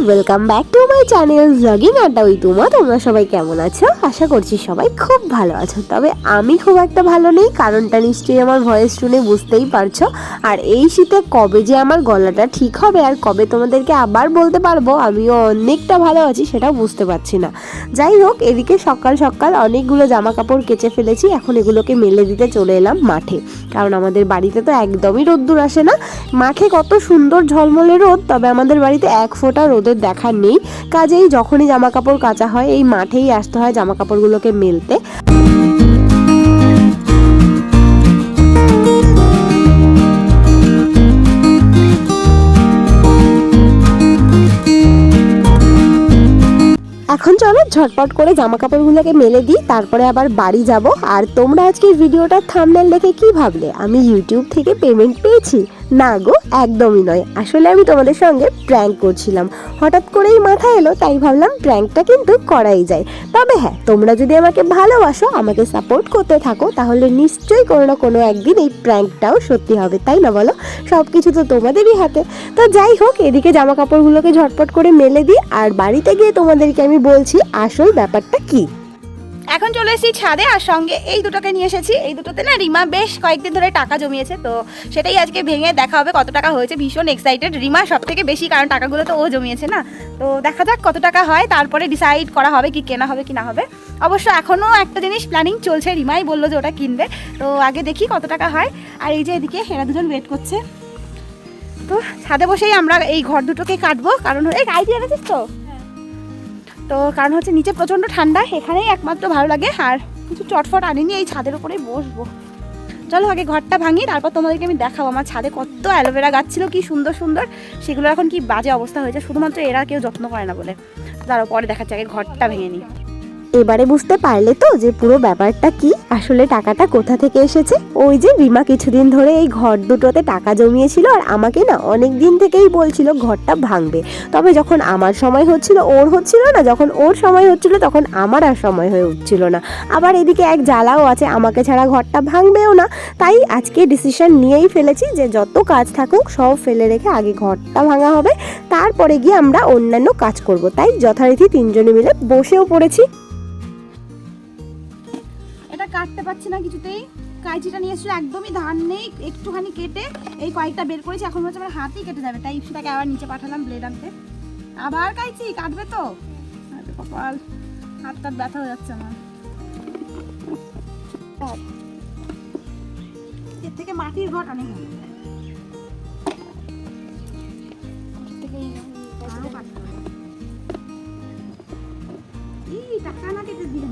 Welcome back to my channel blogging আড্ডা with Uma. তোমরা সবাই কেমন আছো? আশা করছি সবাই খুব ভালো আছো। তবে আমি খুব একটা ভালো নেই, কারণটা নিশ্চয়ই আমার ভয়েস শুনে বুঝতেই পারছো। আর এই শীতে কবে যে আমার গলাটা ঠিক হবে আর কবে তোমাদেরকে আবার বলতে পারবো আমিও অনেকটা ভালো আছি, সেটাও বুঝতে পারছি না। যাই হোক, এদিকে সকাল সকাল অনেকগুলো জামা কাপড় কেচে ফেলেছি, এখন এগুলোকে মেলে দিতে চলে এলাম মাঠে। কারণ আমাদের বাড়িতে তো একদমই রোদ্দুর আসে না। মাঠে কত সুন্দর ঝলমলে রোদ, তবে আমাদের বাড়িতে এক ফোঁটা রোদের দেখা নেই। কাজেই যখনই জামা কাপড় কাচা হয় এই মাঠেই আসতে হয় জামা কাপড়গুলোকে মেলতে। এখন চলো ঝটপট করে জামা কাপড়গুলোকে মেলে দিই, তারপরে আবার বাড়ি যাব। আর তোমরা আজকে ভিডিওটার থাম্বনেল দেখে কি ভাবলে? আমি ইউটিউব থেকে পেমেন্ট পেয়েছি? না গো, একদমই নয়। আসলে আমি তোমাদের সঙ্গে প্র্যাঙ্ক করছিলাম, হঠাৎ করেই মাথায় এলো, তাই ভাবলাম প্র্যাঙ্কটা কিন্তু করাই যায়। তবে হ্যাঁ, তোমরা যদি আমাকে ভালোবাসো, আমাকে সাপোর্ট করতে থাকো, তাহলে নিশ্চয়ই কোনো না কোনো একদিন এই প্র্যাঙ্কটাও সত্যি হবে, তাই না বলো? সব কিছু তো তোমাদেরই হাতে। তো যাই হোক, এদিকে জামা কাপড়গুলোকে ঝটপট করে মেলে দিই, আর বাড়িতে গিয়ে তোমাদেরকে আমি বলছি আসল ব্যাপারটা কি। এখন চলে এসেছি ছাদে, আর সঙ্গে এই দুটোকে নিয়ে এসেছি। এই দুটোতে না রিমা বেশ কয়েকদিন ধরে টাকা জমিয়েছে, তো সেটাই আজকে ভেঙে দেখা হবে কত টাকা হয়েছে। ভীষণ এক্সাইটেড রিমা সব থেকে বেশি, কারণ টাকাগুলো তো ও জমিয়েছে না। তো দেখা যাক কত টাকা হয়, তারপরে ডিসাইড করা হবে কি কেনা হবে কি না হবে। অবশ্য এখনও একটা জিনিস প্ল্যানিং চলছে, রিমাই বললো যে ওটা কিনবে, তো আগে দেখি কত টাকা হয়। আর এই যে এদিকে এরা দুজন ওয়েট করছে, তো ছাদে বসেই আমরা এই ঘর দুটোকে কাটবো। কারণ এই গাইড এনেছিস তো কারণ হচ্ছে নিচে প্রচণ্ড ঠান্ডা, এখানেই একমাত্র ভালো লাগে। আর কিছু চটফট আনিনি, এই ছাদের উপরেই বসবো। চলো আগে ঘরটা ভাঙি, তারপর তোমাদেরকে আমি দেখাবো আমার ছাদে কত অ্যালোভেরা গাছ ছিল, কি সুন্দর সুন্দর। সেগুলো এখন কি বাজে অবস্থা হয়েছে, শুধুমাত্র এরা কেউ যত্ন করে না বলে। তারপর পরে দেখাচ্ছি, আগে ঘরটা ভেঙে নিই। এবারে বুঝতে পারলে তো যে পুরো ব্যাপারটা কি, আসলে টাকাটা কোথা থেকে এসেছে? ওই যে রিমা কিছুদিন ধরে এই ঘর দুটোতে টাকা জমিয়েছিল, আর আমাকে না অনেক দিন থেকেই বলছিল ঘরটা ভাঙবে। তবে যখন আমার সময় হচ্ছিল ওর হচ্ছিল না, যখন ওর সময় হচ্ছিল তখন আমার আর সময় হয়ে উঠছিল না। আবার এদিকে এক জ্বালাও আছে, আমাকে ছাড়া ঘরটা ভাঙবেও না। তাই আজকে ডিসিশন নিয়েই ফেলেছি যে যত কাজ থাকুক সব ফেলে রেখে আগে ঘরটা ভাঙা হবে, তারপরে গিয়ে আমরা অন্যান্য কাজ করব। তাই যথারীতি তিনজনে মিলে বসেও পড়েছি। এটা কাটতে পারছি না কিছুতেই, কাঁচিটা নিয়ে এসেছিল, একদমই ধার নেই, একটুখানি কেটে এই কয়েকটা বের করেছি। এখন হচ্ছে আমার হাতই কেটে যাবে, তাই ইপসিটাকে আবার নিচে পাঠালাম ব্লেড আনতে। আবার কাঁচি কাটবে তো, কপাল, হাতটা ব্যথা হয়ে যাচ্ছে আমার। এর থেকে মাটির ঘট অনেক ভালো। আরো কাটতে হবে। এই টাকা না কেটে দিয়ে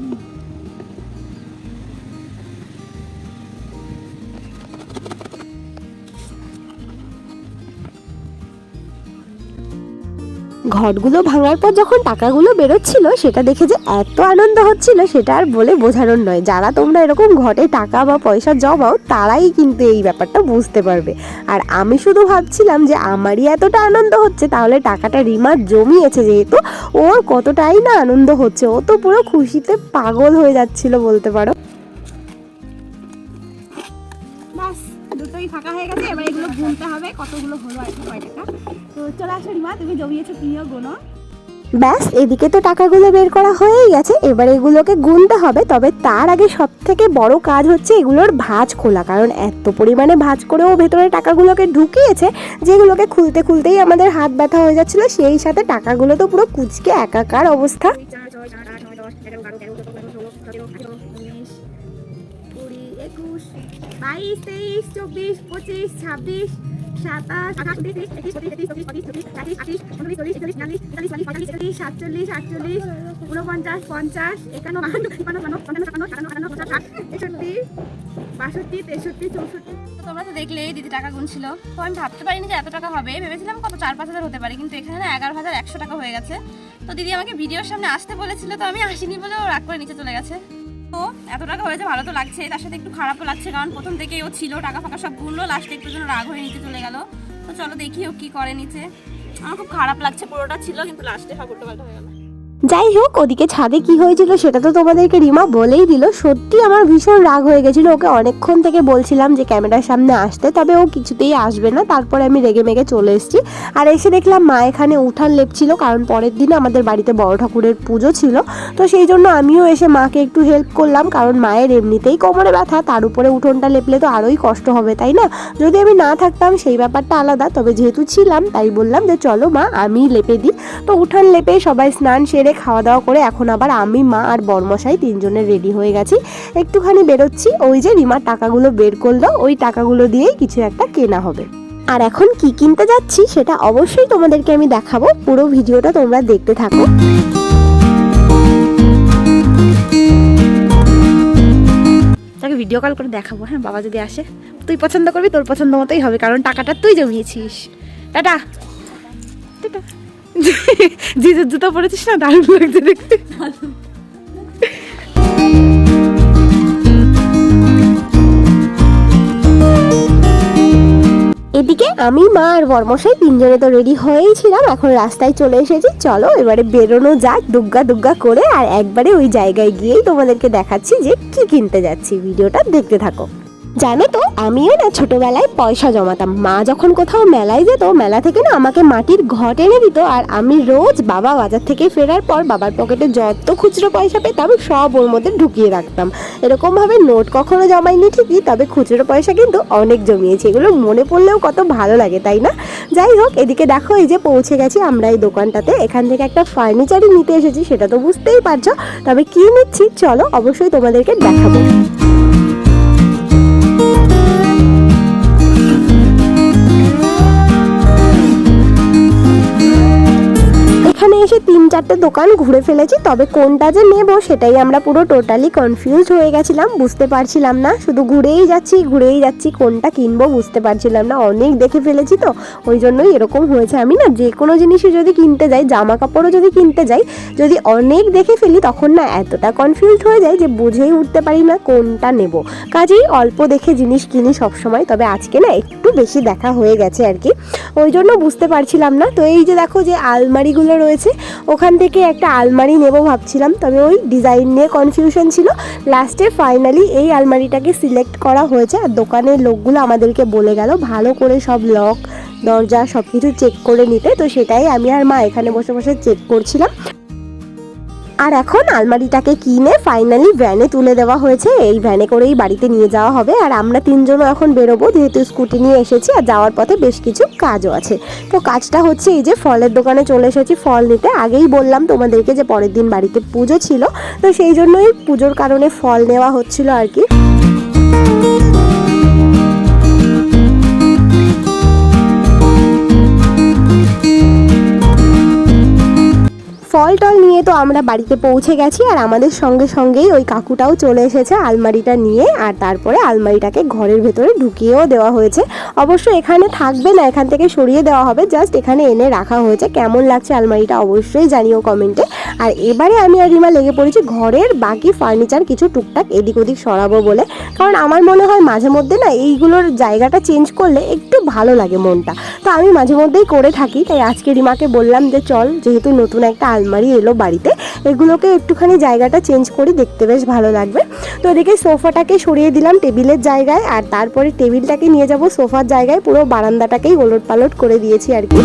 ঘরগুলো ভাঙার পর যখন টাকাগুলো বেরোচ্ছিল, সেটা দেখে যে এত আনন্দ হচ্ছিল সেটা আর বলে বোঝানোর নয়। যারা তোমরা এরকম ঘটে টাকা বা পয়সা জমাও, তারাই কিন্তু এই ব্যাপারটা বুঝতে পারবে। আর আমি শুধু ভাবছিলাম যে আমারই এতটা আনন্দ হচ্ছে, তাহলে টাকাটা রিমা জমিয়েছে যেহেতু, ওর কতটাই না আনন্দ হচ্ছে। ও তো পুরো খুশিতে পাগল হয়ে যাচ্ছিল বলতে পারো। বাস দুটোই ফাঁকা হয়ে গেছে, এবার এগুলো গুনতে হবে কতগুলো হলো আর কি, কয় টাকা। তো চলে আসো রিমা, তুমি জমিয়েছো, তুমিও গোনো। ব্যাস, এদিকে তো টাকাগুলো বের করা হয়েই গেছে, এবার এগুলোকে গুনতে হবে। তবে তার আগে সব থেকে বড় কাজ হচ্ছে এগুলোর ভাঁজ খোলা, কারণ এত পরিমাণে ভাঁজ করেও ভেতরে টাকাগুলোকে ঢুকিয়েছে যেগুলোকে খুলতে খুলতেই আমাদের হাত ব্যথা হয়ে যাচ্ছিল। সেই সাথে টাকাগুলো তো পুরো কুঁচকে একাকার অবস্থা। 22, 23, 24, 25, 26, 27, 28, 29, 30, 31, 32, 33, 34, 35, 36, 37, 38, 39, 40, 41, 42, 43, 47, 48, 49, 50, 51, 52, 53, 54, 55, 56, 57, 58, 62, 63, 64। তোমরা তো দেখলে দিদি টাকা গুনছিল, তো আমি ভাবতে পারিনি যে এত টাকা হবে। ভেবেছিলাম কত 4-5 হাজার হতে পারে, কিন্তু এখানে না 11,100 টাকা হয়ে গেছে। তো দিদি আমাকে ভিডিওর সামনে আসতে বলেছিল, তো আমি আসিনি বলে ও রাগ করে নিচে চলে গেছে। তো এত টাকা হয়েছে, ভালো তো লাগছে, তার সাথে একটু খারাপও লাগছে, কারণ প্রথম থেকেই ও ছিল, টাকা ফাঁকা সব গুনলো, লাস্টে একটু যেন রাগ হয়ে নিচে চলে গেল। তো চলো দেখি ও কি করে নিচে। আমার খুব খারাপ লাগছে, পুরোটা ছিল কিন্তু লাস্টে সব উল্টো পাল্টা হয়ে গেল। যাই হোক, ওদিকে ছাদে কি হয়েছিল সেটা তো তোমাদেরকে রিমা বলেই দিল। সত্যি আমার ভীষণ রাগ হয়ে গেছিল, ওকে অনেকক্ষণ থেকে বলছিলাম যে ক্যামেরার সামনে আসতে, তবে ও কিছুতেই আসবে না। তারপরে আমি রেগে মেগে চলে এসেছি, আর এসে দেখলাম মা এখানে উঠান লেপছিল, কারণ পরের দিন আমাদের বাড়িতে বড় ঠাকুরের পুজো ছিল। তো সেই জন্য আমিও এসে মাকে একটু হেল্প করলাম, কারণ মায়ের এমনিতেই কোমরে ব্যথা, তার উপরে উঠোনটা লেপলে তো আরোই কষ্ট হবে, তাই না? যদি আমি না থাকতাম সেই ব্যাপারটা আলাদা, তবে যেহেতু ছিলাম তাই বললাম যে চলো মা আমি লেপে দিই। তো উঠান লেপে সবাই স্নান সেরে খাওয়া দাওয়া করে এখন আবার আমি, মা আর বরমশাই তিনজনের রেডি হয়ে গেছি, একটুখানি বেরোচ্ছি। ওই যে রিমার টাকাগুলো বের করলো, ওই টাকাগুলো দিয়েই কিছু একটা কেনা হবে। আর এখন কি কিনতে যাচ্ছি সেটা অবশ্যই তোমাদেরকে আমি দেখাবো, পুরো ভিডিওটা তোমরা দেখতে থাকো। তাকে ভিডিও কল করে দেখাবো, হ্যাঁ বাবা যদি আসে। তুই পছন্দ করবি, তোর পছন্দ মতোই হবে, কারণ টাকাটা তুই জমিয়েছিস। Tata tata. জিজুর জুতো পরেছিস না, দারুণ লাগছে দেখতে। এদিকে আমি, মা আর বরমশাই তিনজনে তো রেডি হয়েই ছিলাম, এখন রাস্তায় চলে এসেছি। চলো এবারে বেরোনো যাক দুগ্গা দুগ্গা করে, আর একবারে ওই জায়গায় গিয়েই তোমাদেরকে দেখাচ্ছি যে কি কিনতে যাচ্ছি। ভিডিওটা দেখতে থাকো। জানো তো, আমিও না ছোটবেলায় পয়সা জমাতাম। মা যখন কোথাও মেলায় যেত, মেলা থেকে না আমাকে মাটির ঘট এনে দিত, আর আমি রোজ বাবা বাজার থেকে ফেরার পর বাবার পকেটে যত খুচরো পয়সা পেতাম সব ওর মধ্যে ঢুকিয়ে রাখতাম। এরকম ভাবে নোট কখনো জমাইনি ঠিকই, তবে খুচরো পয়সা কিন্তু অনেক জমিয়েছি। এগুলো মনে পড়লেও কত ভালো লাগে, তাই না? যাই হোক, এদিকে দেখো এই যে পৌঁছে গেছি আমরা এই দোকানটাতে। এখান থেকে একটা ফার্নিচারই নিতে এসেছি, সেটা তো বুঝতেই পারছো। তবে কি নিচ্ছি চলো অবশ্যই তোমাদেরকে দেখাবো। এখানে এসে 3-4টে দোকান ঘুরে ফেলেছি, তবে কোনটা যে নেব সেটাই আমরা পুরো টোটালি কনফিউজ হয়ে গেছিলাম, বুঝতে পারছিলাম না। শুধু ঘুরেই যাচ্ছি, কোনটা কিনবো বুঝতে পারছিলাম না। অনেক দেখে ফেলেছি তো, ওই জন্যই এরকম হয়েছে। আমি না যে কোনো জিনিসই যদি কিনতে যাই, জামা কাপড়ও যদি কিনতে যাই, যদি অনেক দেখে ফেলি তখন না এতটা কনফিউজ হয়ে যায় যে বুঝেই উঠতে পারি না কোনটা নেব। কাজেই অল্প দেখে জিনিস কিনি সবসময়, তবে আজকে না একটু বেশি দেখা হয়ে গেছে আর কি, ওই জন্য বুঝতে পারছিলাম না। তো এই যে দেখো যে আলমারিগুলো রয়েছে, ওখান থেকে একটা আলমারি নেব ভাবছিলাম, তবে ওই ডিজাইন নিয়ে কনফিউশন ছিল। লাস্টে ফাইনালি এই আলমারিটাকে সিলেক্ট করা হয়েছে, আর দোকানের লোকগুলো আমাদেরকে বলে গেল ভালো করে সব লক দরজা সব কিছু চেক করে নিতে। তো সেটাই আমি আর মা এখানে বসে বসে চেক করছিলাম। আর এখন আলমারিটাকে কিনে ফাইনালি ভ্যানে তুলে দেওয়া হয়েছে, এই ভ্যানে করেই বাড়িতে নিয়ে যাওয়া হবে। আর আমরা তিনজনও এখন বেরোবো, যেহেতু স্কুটি নিয়ে এসেছি, আর যাওয়ার পথে বেশ কিছু কাজও আছে। তো কাজটা হচ্ছে এই যে ফলের দোকানে চলে এসেছি ফল নিতে। আগেই বললাম তোমাদেরকে যে পরের দিন বাড়িতে পুজো ছিল, তো সেই জন্যই পুজোর কারণে ফল নেওয়া হচ্ছিল আর কি। ফল টল নিয়ে তো আমরা বাড়িতে পৌঁছে গেছি, আর আমাদের সঙ্গে সঙ্গেই ওই কাকুটাও চলে এসেছে আলমারিটা নিয়ে। আর তারপরে আলমারিটাকে ঘরের ভেতরে ঢুকিয়েও দেওয়া হয়েছে। অবশ্য এখানে থাকবে না, এখান থেকে সরিয়ে দেওয়া হবে, জাস্ট এখানে এনে রাখা হয়েছে। কেমন লাগছে আলমারিটা অবশ্যই জানিও কমেন্টে। আর এবারে আমি আর রিমা লেগে পড়েছি ঘরের বাকি ফার্নিচার কিছু টুকটাক এদিক ওদিক সরাবো বলে, কারণ আমার মনে হয় মাঝে মধ্যে না এইগুলোর জায়গাটা চেঞ্জ করলে একটু ভালো লাগে মনটা। তো আমি মাঝে মধ্যেই করে থাকি, তাই আজকে রিমাকে বললাম যে চল, যেহেতু নতুন একটা আলমারি এলো বাড়িতে, এগুলোকে একটুখানি জায়গাটা চেঞ্জ করি, দেখতে বেশ ভালো লাগবে। তো এদিকে সোফাটাকে সরিয়ে দিলাম টেবিলের জায়গায়, আর তারপরে টেবিলটাকে নিয়ে যাব সোফার জায়গায়। পুরো বারান্দাটাকেই ওলট পালট করে দিয়েছি আর কি।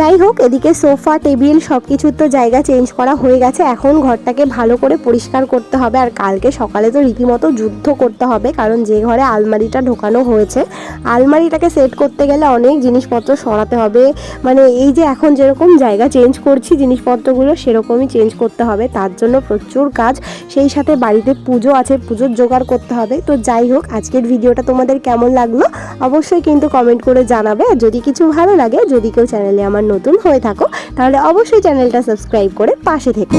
যাই হোক, এদিকে সোফা টেবিল সব কিছুর তো জায়গা চেঞ্জ করা হয়ে গেছে। এখন ঘরটাকে ভালো করে পরিষ্কার করতে হবে, আর কালকে সকালে তো রীতিমতো যুদ্ধ করতে হবে, কারণ যে ঘরে আলমারিটা ঢোকানো হয়েছে, আলমারিটাকে সেট করতে গেলে অনেক জিনিসপত্র সরাতে হবে। মানে এই যে এখন যেরকম জায়গা চেঞ্জ করছি জিনিসপত্রগুলো সেরকমই চেঞ্জ করতে হবে, তার জন্য প্রচুর কাজ। সেই সাথে বাড়িতে পুজো আছে, পুজোর জোগাড় করতে হবে। তো যাই হোক, আজকের ভিডিওটা তোমাদের কেমন লাগলো অবশ্যই কিন্তু কমেন্ট করে জানাবে। আর যদি কিছু ভালো লাগে, যদি কেউ চ্যানেলে আমার নতুন হয়ে থাকো, তাহলে অবশ্যই চ্যানেলটা সাবস্ক্রাইব করে পাশে থেকো।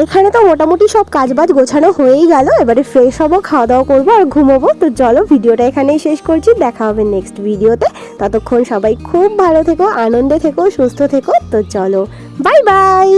এখানে তো মোটামুটি সব কাজবাজ গোছানো হয়েই গেল, এবারে ফ্রেশ হবো, খাওয়া দাওয়া করবো আর ঘুমোবো। তো চলো ভিডিওটা এখানেই শেষ করছি, দেখা হবে নেক্সট ভিডিওতে। ততক্ষণ সবাই খুব ভালো থেকো, আনন্দে থেকো, সুস্থ থেকো। তো চলো, বাই বাই।